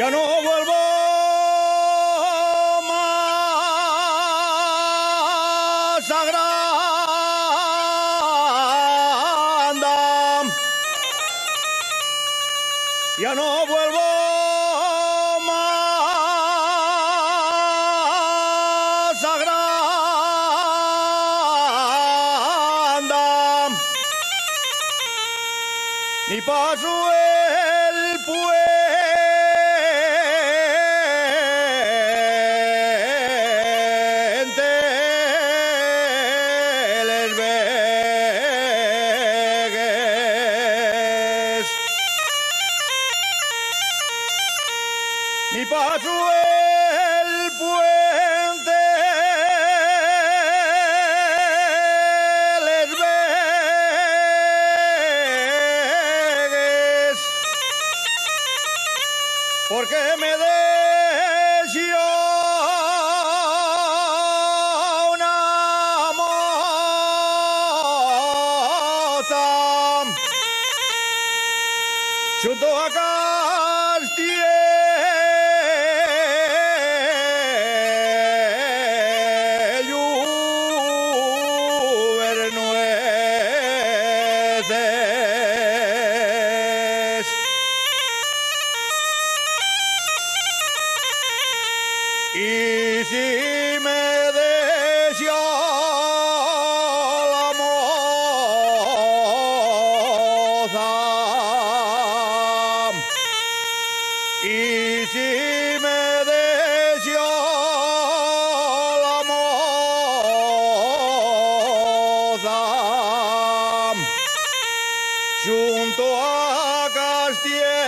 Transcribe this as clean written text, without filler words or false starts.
Ya no vuelvo más a Granda. Ya no vuelvo más a Granda. Ni paso el puente, les vegues. Ni paso el puente, les vegues. Porque me desió una moza junto a Castiello Bernueces. Y si me deseó la moza, y si me deseó la moza, junto a Castiel